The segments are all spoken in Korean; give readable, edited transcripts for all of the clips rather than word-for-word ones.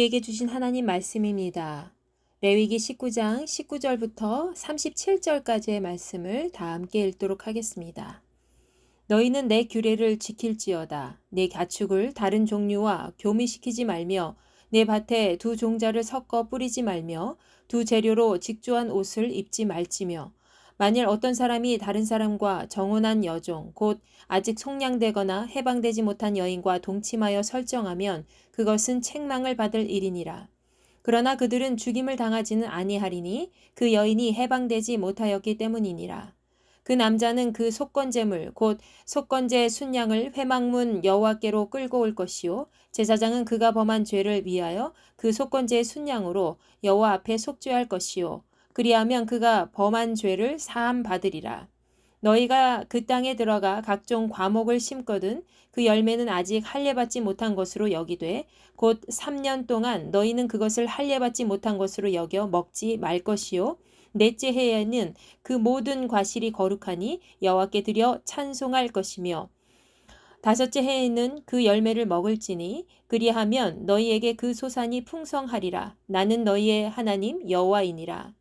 우리에게 주신 하나님 말씀입니다. 레위기 19장 19절부터 37절까지의 말씀을 다 함께 읽도록 하겠습니다. 너희는 내 규례를 지킬지어다. 내 가축을 다른 종류와 교미시키지 말며 내 밭에 두 종자를 섞어 뿌리지 말며 두 재료로 직조한 옷을 입지 말지며 만일 어떤 사람이 다른 사람과 정혼한 여종 곧 아직 속량되거나 해방되지 못한 여인과 동침하여 설정하면 그것은 책망을 받을 일이니라. 그러나 그들은 죽임을 당하지는 아니하리니 그 여인이 해방되지 못하였기 때문이니라. 그 남자는 그 속건제물 곧 속건제 순양을 회막문 여호와께로 끌고 올 것이요 제사장은 그가 범한 죄를 위하여 그 속건제의 순양으로 여호와 앞에 속죄할 것이요 그리하면 그가 범한 죄를 사함 받으리라. 너희가 그 땅에 들어가 각종 과목을 심거든 그 열매는 아직 할례받지 못한 것으로 여기되 곧 3년 동안 너희는 그것을 할례받지 못한 것으로 여겨 먹지 말 것이요 넷째 해에는 그 모든 과실이 거룩하니 여호와께 드려 찬송할 것이며 다섯째 해에는 그 열매를 먹을지니 그리하면 너희에게 그 소산이 풍성하리라. 나는 너희의 하나님 여호와이니라.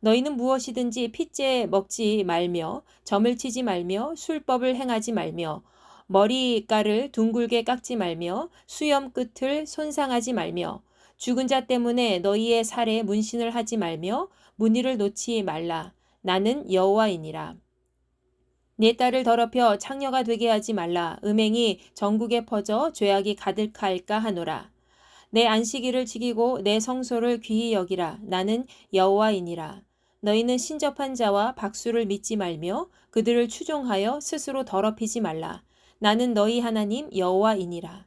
너희는 무엇이든지 핏째 먹지 말며 점을 치지 말며 술법을 행하지 말며 머리깔을 둥글게 깎지 말며 수염 끝을 손상하지 말며 죽은 자 때문에 너희의 살에 문신을 하지 말며 무늬를 놓지 말라. 나는 여호와이니라. 내 딸을 더럽혀 창녀가 되게 하지 말라. 음행이 전국에 퍼져 죄악이 가득할까 하노라. 내 안식일을 지키고 내 성소를 귀히 여기라. 나는 여호와이니라. 너희는 신접한 자와 박수를 믿지 말며 그들을 추종하여 스스로 더럽히지 말라. 나는 너희 하나님 여호와이니라.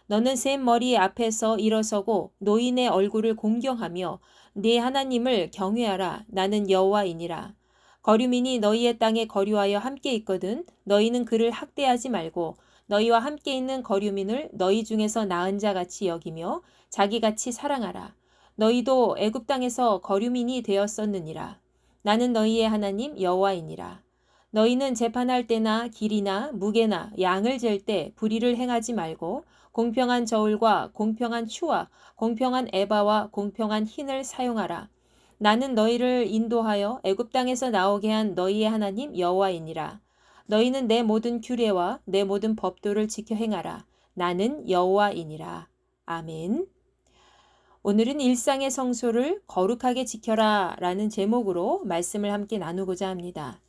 너는 샘 머리 앞에서 일어서고 노인의 얼굴을 공경하며 네 하나님을 경외하라. 나는 여호와이니라. 거류민이 너희의 땅에 거류하여 함께 있거든 너희는 그를 학대하지 말고 너희와 함께 있는 거류민을 너희 중에서 나은 자같이 여기며 자기같이 사랑하라. 너희도 애굽 땅에서 거류민이 되었었느니라. 나는 너희의 하나님 여호와이니라. 너희는 재판할 때나 길이나 무게나 양을 잴 때 불의를 행하지 말고 공평한 저울과 공평한 추와 공평한 에바와 공평한 흰을 사용하라. 나는 너희를 인도하여 애굽 땅에서 나오게 한 너희의 하나님 여호와이니라. 너희는 내 모든 규례와 내 모든 법도를 지켜 행하라. 나는 여호와이니라. 아멘. 오늘은 일상의 성소를 거룩하게 지켜라 라는 제목으로 말씀을 함께 나누고자 합니다.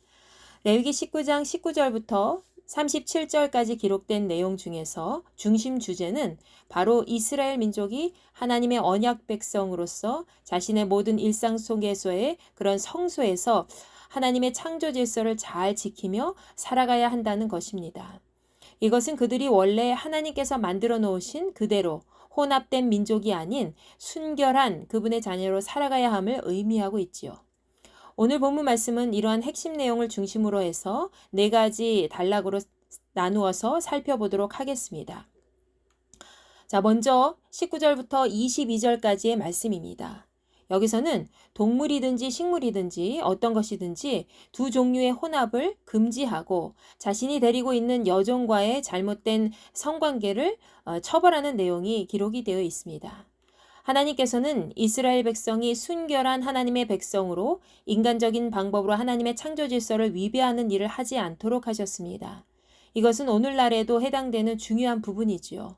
레위기 19장 19절부터 37절까지 기록된 내용 중에서 중심 주제는 바로 이스라엘 민족이 하나님의 언약 백성으로서 자신의 모든 일상 속에서의 그런 성소에서 하나님의 창조 질서를 잘 지키며 살아가야 한다는 것입니다. 이것은 그들이 원래 하나님께서 만들어 놓으신 그대로 혼합된 민족이 아닌 순결한 그분의 자녀로 살아가야 함을 의미하고 있지요. 오늘 본문 말씀은 이러한 핵심 내용을 중심으로 해서 4가지 단락으로 나누어서 살펴보도록 하겠습니다. 자, 먼저 19절부터 22절까지의 말씀입니다. 여기서는 동물이든지 식물이든지 어떤 것이든지 두 종류의 혼합을 금지하고 자신이 데리고 있는 여종과의 잘못된 성관계를 처벌하는 내용이 기록이 되어 있습니다. 하나님께서는 이스라엘 백성이 순결한 하나님의 백성으로 인간적인 방법으로 하나님의 창조 질서를 위배하는 일을 하지 않도록 하셨습니다. 이것은 오늘날에도 해당되는 중요한 부분이지요.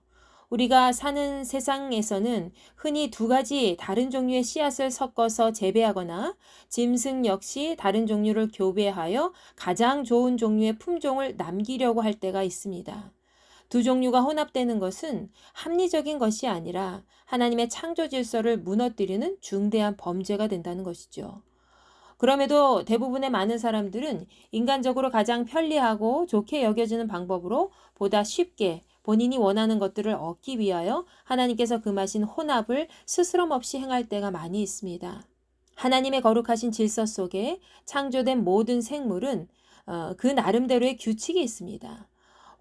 우리가 사는 세상에서는 흔히 2가지 다른 종류의 씨앗을 섞어서 재배하거나 짐승 역시 다른 종류를 교배하여 가장 좋은 종류의 품종을 남기려고 할 때가 있습니다. 두 종류가 혼합되는 것은 합리적인 것이 아니라 하나님의 창조 질서를 무너뜨리는 중대한 범죄가 된다는 것이죠. 그럼에도 대부분의 많은 사람들은 인간적으로 가장 편리하고 좋게 여겨지는 방법으로 보다 쉽게 본인이 원하는 것들을 얻기 위하여 하나님께서 금하신 혼합을 스스럼 없이 행할 때가 많이 있습니다. 하나님의 거룩하신 질서 속에 창조된 모든 생물은 그 나름대로의 규칙이 있습니다.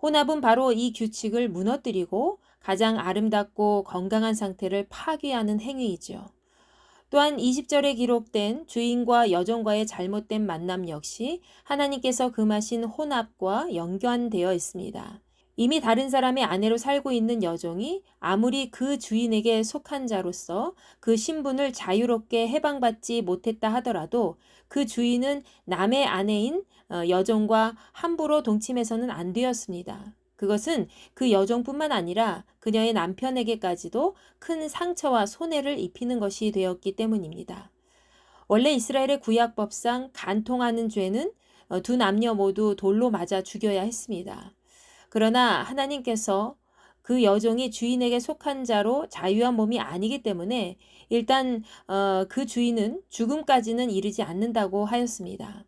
혼합은 바로 이 규칙을 무너뜨리고 가장 아름답고 건강한 상태를 파괴하는 행위이죠. 또한 20절에 기록된 주인과 여종과의 잘못된 만남 역시 하나님께서 금하신 혼합과 연관되어 있습니다. 이미 다른 사람의 아내로 살고 있는 여종이 아무리 그 주인에게 속한 자로서 그 신분을 자유롭게 해방받지 못했다 하더라도 그 주인은 남의 아내인 여종과 함부로 동침해서는 안 되었습니다. 그것은 그 여종뿐만 아니라 그녀의 남편에게까지도 큰 상처와 손해를 입히는 것이 되었기 때문입니다. 원래 이스라엘의 구약법상 간통하는 죄는 두 남녀 모두 돌로 맞아 죽여야 했습니다. 그러나 하나님께서 그 여종이 주인에게 속한 자로 자유한 몸이 아니기 때문에 일단 그 주인은 죽음까지는 이르지 않는다고 하였습니다.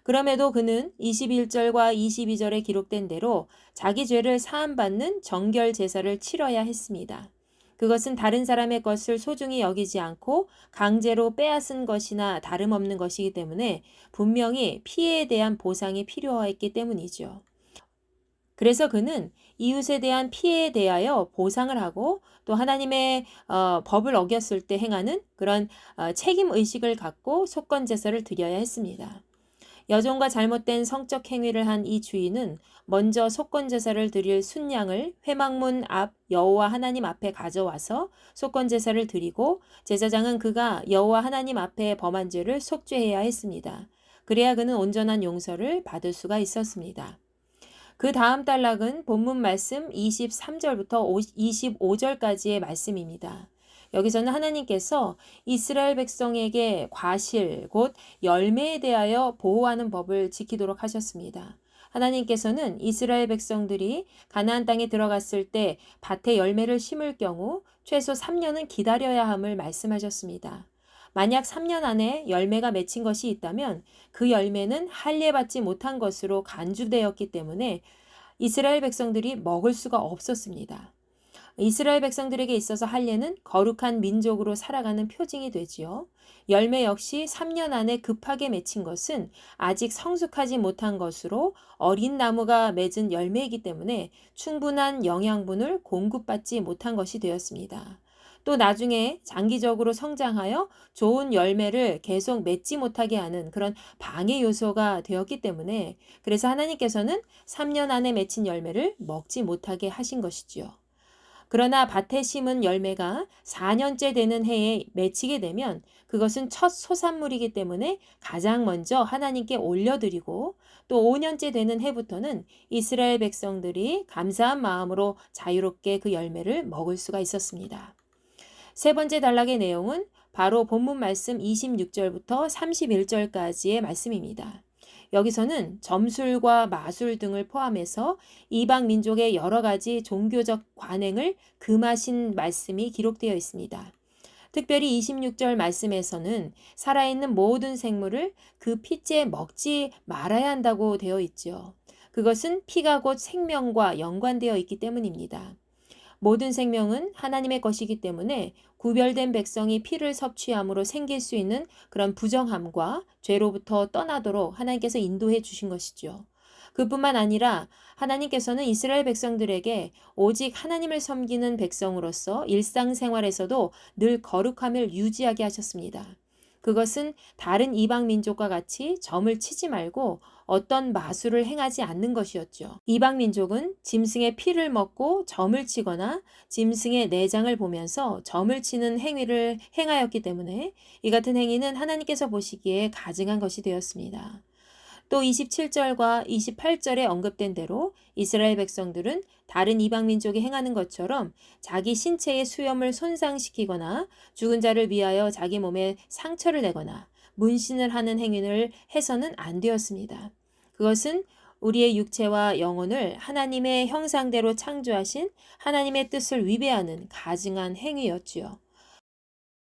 그럼에도 그는 21절과 22절에 기록된 대로 자기 죄를 사함받는 정결 제사를 치러야 했습니다. 그것은 다른 사람의 것을 소중히 여기지 않고 강제로 빼앗은 것이나 다름없는 것이기 때문에 분명히 피해에 대한 보상이 필요했기 때문이죠. 그래서 그는 이웃에 대한 피해에 대하여 보상을 하고 또 하나님의 법을 어겼을 때 행하는 그런 책임 의식을 갖고 속건 제사를 드려야 했습니다. 여종과 잘못된 성적 행위를 한 이 주인은 먼저 속건 제사를 드릴 순양을 회막문 앞 여호와 하나님 앞에 가져와서 속건 제사를 드리고 제사장은 그가 여호와 하나님 앞에 범한 죄를 속죄해야 했습니다. 그래야 그는 온전한 용서를 받을 수가 있었습니다. 그 다음 단락은 본문 말씀 23절부터 25절까지의 말씀입니다. 여기서는 하나님께서 이스라엘 백성에게 과실, 곧 열매에 대하여 보호하는 법을 지키도록 하셨습니다. 하나님께서는 이스라엘 백성들이 가나안 땅에 들어갔을 때 밭에 열매를 심을 경우 최소 3년은 기다려야 함을 말씀하셨습니다. 만약 3년 안에 열매가 맺힌 것이 있다면 그 열매는 할례받지 못한 것으로 간주되었기 때문에 이스라엘 백성들이 먹을 수가 없었습니다. 이스라엘 백성들에게 있어서 할례는 거룩한 민족으로 살아가는 표징이 되지요. 열매 역시 3년 안에 급하게 맺힌 것은 아직 성숙하지 못한 것으로 어린 나무가 맺은 열매이기 때문에 충분한 영양분을 공급받지 못한 것이 되었습니다. 또 나중에 장기적으로 성장하여 좋은 열매를 계속 맺지 못하게 하는 그런 방해 요소가 되었기 때문에 그래서 하나님께서는 3년 안에 맺힌 열매를 먹지 못하게 하신 것이지요. 그러나 밭에 심은 열매가 4년째 되는 해에 맺히게 되면 그것은 첫 소산물이기 때문에 가장 먼저 하나님께 올려드리고 또 5년째 되는 해부터는 이스라엘 백성들이 감사한 마음으로 자유롭게 그 열매를 먹을 수가 있었습니다. 세 번째 단락의 내용은 바로 본문 말씀 26절부터 31절까지의 말씀입니다. 여기서는 점술과 마술 등을 포함해서 이방 민족의 여러 가지 종교적 관행을 금하신 말씀이 기록되어 있습니다. 특별히 26절 말씀에서는 살아있는 모든 생물을 그 피째 먹지 말아야 한다고 되어 있죠. 그것은 피가 곧 생명과 연관되어 있기 때문입니다. 모든 생명은 하나님의 것이기 때문에 구별된 백성이 피를 섭취함으로 생길 수 있는 그런 부정함과 죄로부터 떠나도록 하나님께서 인도해 주신 것이죠. 그뿐만 아니라 하나님께서는 이스라엘 백성들에게 오직 하나님을 섬기는 백성으로서 일상생활에서도 늘 거룩함을 유지하게 하셨습니다. 그것은 다른 이방 민족과 같이 점을 치지 말고 어떤 마술을 행하지 않는 것이었죠. 이방 민족은 짐승의 피를 먹고 점을 치거나 짐승의 내장을 보면서 점을 치는 행위를 행하였기 때문에 이 같은 행위는 하나님께서 보시기에 가증한 것이 되었습니다. 또 27절과 28절에 언급된 대로 이스라엘 백성들은 다른 이방 민족이 행하는 것처럼 자기 신체의 수염을 손상시키거나 죽은 자를 위하여 자기 몸에 상처를 내거나 문신을 하는 행위를 해서는 안 되었습니다. 그것은 우리의 육체와 영혼을 하나님의 형상대로 창조하신 하나님의 뜻을 위배하는 가증한 행위였지요.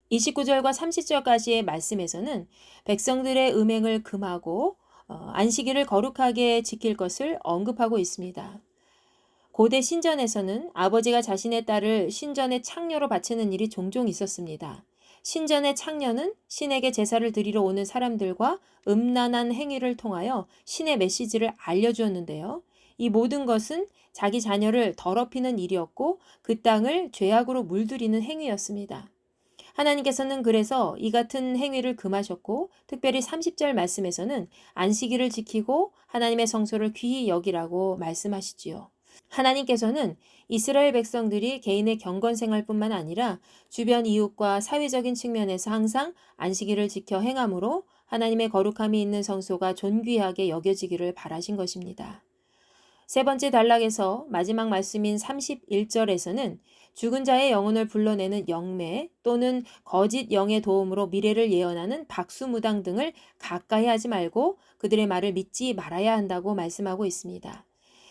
29절과 30절까지의 말씀에서는 백성들의 음행을 금하고 안식일을 거룩하게 지킬 것을 언급하고 있습니다. 고대 신전에서는 아버지가 자신의 딸을 신전의 창녀로 바치는 일이 종종 있었습니다. 신전의 창녀는 신에게 제사를 드리러 오는 사람들과 음란한 행위를 통하여 신의 메시지를 알려주었는데요. 이 모든 것은 자기 자녀를 더럽히는 일이었고 그 땅을 죄악으로 물들이는 행위였습니다. 하나님께서는 그래서 이 같은 행위를 금하셨고 특별히 30절 말씀에서는 안식일을 지키고 하나님의 성소를 귀히 여기라고 말씀하시지요. 하나님께서는 이스라엘 백성들이 개인의 경건 생활뿐만 아니라 주변 이웃과 사회적인 측면에서 항상 안식일을 지켜 행함으로 하나님의 거룩함이 있는 성소가 존귀하게 여겨지기를 바라신 것입니다. 세 번째 단락에서 마지막 말씀인 31절에서는 죽은 자의 영혼을 불러내는 영매 또는 거짓 영의 도움으로 미래를 예언하는 박수무당 등을 가까이 하지 말고 그들의 말을 믿지 말아야 한다고 말씀하고 있습니다.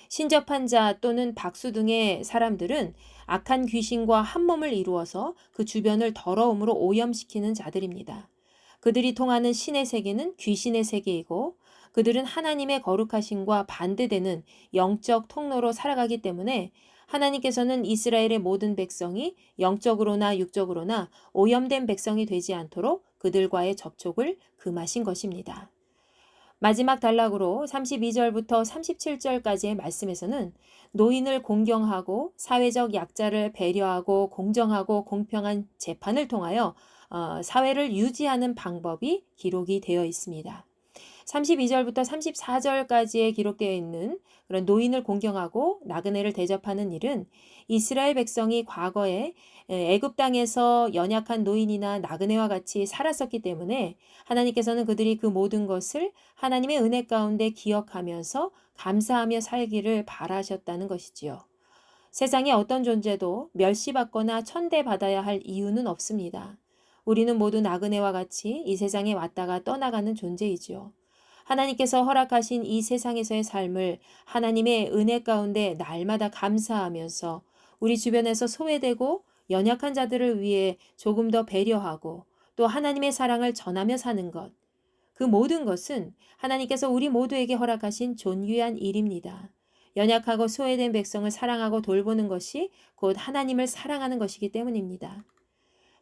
신접한 자 또는 박수 등의 사람들은 악한 귀신과 한몸을 이루어서 그 주변을 더러움으로 오염시키는 자들입니다. 그들이 통하는 신의 세계는 귀신의 세계이고 그들은 하나님의 거룩하심과 반대되는 영적 통로로 살아가기 때문에 하나님께서는 이스라엘의 모든 백성이 영적으로나 육적으로나 오염된 백성이 되지 않도록 그들과의 접촉을 금하신 것입니다. 마지막 단락으로 32절부터 37절까지의 말씀에서는 노인을 공경하고 사회적 약자를 배려하고 공정하고 공평한 재판을 통하여 사회를 유지하는 방법이 기록이 되어 있습니다. 32절부터 34절까지에 기록되어 있는 그런 노인을 공경하고 나그네를 대접하는 일은 이스라엘 백성이 과거에 애굽 땅에서 연약한 노인이나 나그네와 같이 살았었기 때문에 하나님께서는 그들이 그 모든 것을 하나님의 은혜 가운데 기억하면서 감사하며 살기를 바라셨다는 것이지요. 세상의 어떤 존재도 멸시받거나 천대받아야 할 이유는 없습니다. 우리는 모두 나그네와 같이 이 세상에 왔다가 떠나가는 존재이지요. 하나님께서 허락하신 이 세상에서의 삶을 하나님의 은혜 가운데 날마다 감사하면서 우리 주변에서 소외되고 연약한 자들을 위해 조금 더 배려하고 또 하나님의 사랑을 전하며 사는 것. 그 모든 것은 하나님께서 우리 모두에게 허락하신 존귀한 일입니다. 연약하고 소외된 백성을 사랑하고 돌보는 것이 곧 하나님을 사랑하는 것이기 때문입니다.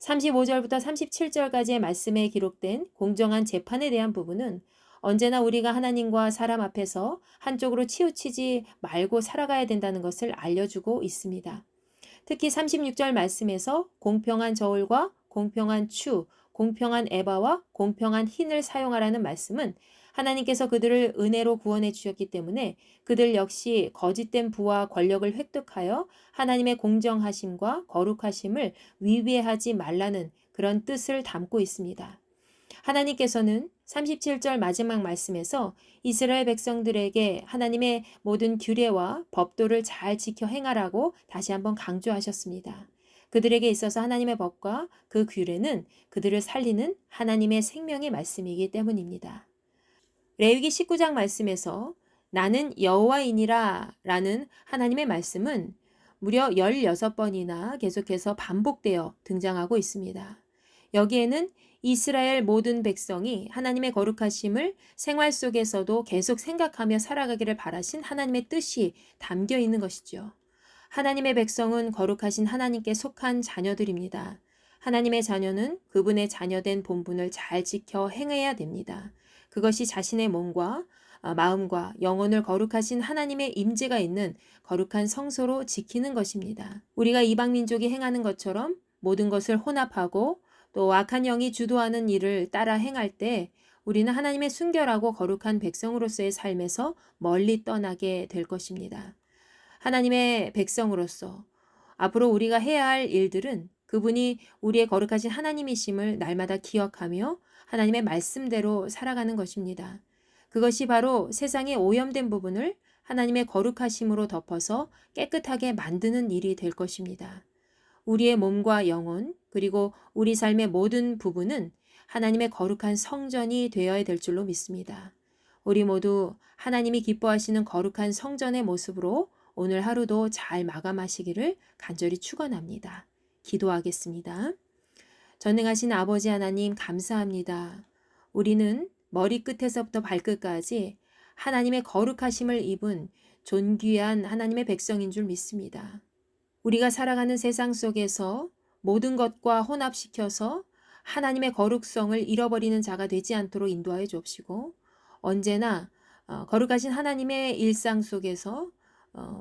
35절부터 37절까지의 말씀에 기록된 공정한 재판에 대한 부분은 언제나 우리가 하나님과 사람 앞에서 한쪽으로 치우치지 말고 살아가야 된다는 것을 알려주고 있습니다. 특히 36절 말씀에서 공평한 저울과 공평한 추, 공평한 에바와 공평한 흰을 사용하라는 말씀은 하나님께서 그들을 은혜로 구원해 주셨기 때문에 그들 역시 거짓된 부와 권력을 획득하여 하나님의 공정하심과 거룩하심을 위배하지 말라는 그런 뜻을 담고 있습니다. 하나님께서는 37절 마지막 말씀에서 이스라엘 백성들에게 하나님의 모든 규례와 법도를 잘 지켜 행하라고 다시 한번 강조하셨습니다. 그들에게 있어서 하나님의 법과 그 규례는 그들을 살리는 하나님의 생명의 말씀이기 때문입니다. 레위기 19장 말씀에서 나는 여호와이니라 라는 하나님의 말씀은 무려 16번이나 계속해서 반복되어 등장하고 있습니다. 여기에는 이스라엘 모든 백성이 하나님의 거룩하심을 생활 속에서도 계속 생각하며 살아가기를 바라신 하나님의 뜻이 담겨 있는 것이죠. 하나님의 백성은 거룩하신 하나님께 속한 자녀들입니다. 하나님의 자녀는 그분의 자녀된 본분을 잘 지켜 행해야 됩니다. 그것이 자신의 몸과 마음과 영혼을 거룩하신 하나님의 임재가 있는 거룩한 성소로 지키는 것입니다. 우리가 이방 민족이 행하는 것처럼 모든 것을 혼합하고 또 악한 영이 주도하는 일을 따라 행할 때 우리는 하나님의 순결하고 거룩한 백성으로서의 삶에서 멀리 떠나게 될 것입니다. 하나님의 백성으로서 앞으로 우리가 해야 할 일들은 그분이 우리의 거룩하신 하나님이심을 날마다 기억하며 하나님의 말씀대로 살아가는 것입니다. 그것이 바로 세상의 오염된 부분을 하나님의 거룩하심으로 덮어서 깨끗하게 만드는 일이 될 것입니다. 우리의 몸과 영혼 그리고 우리 삶의 모든 부분은 하나님의 거룩한 성전이 되어야 될 줄로 믿습니다. 우리 모두 하나님이 기뻐하시는 거룩한 성전의 모습으로 오늘 하루도 잘 마감하시기를 간절히 축원합니다. 기도하겠습니다. 전능하신 아버지 하나님 감사합니다. 우리는 머리끝에서부터 발끝까지 하나님의 거룩하심을 입은 존귀한 하나님의 백성인 줄 믿습니다. 우리가 살아가는 세상 속에서 모든 것과 혼합시켜서 하나님의 거룩성을 잃어버리는 자가 되지 않도록 인도하여 주옵시고 언제나 거룩하신 하나님의 일상 속에서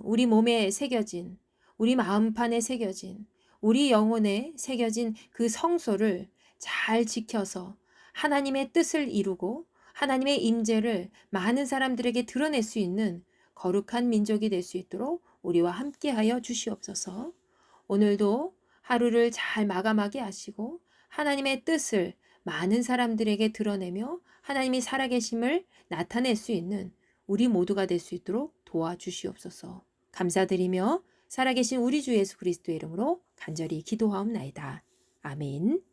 우리 몸에 새겨진 우리 마음판에 새겨진 우리 영혼에 새겨진 그 성소를 잘 지켜서 하나님의 뜻을 이루고 하나님의 임재를 많은 사람들에게 드러낼 수 있는 거룩한 민족이 될 수 있도록 우리와 함께하여 주시옵소서. 오늘도 하루를 잘 마감하게 하시고 하나님의 뜻을 많은 사람들에게 드러내며 하나님이 살아계심을 나타낼 수 있는 우리 모두가 될 수 있도록 도와주시옵소서. 감사드리며 살아계신 우리 주 예수 그리스도의 이름으로 간절히 기도하옵나이다. 아멘.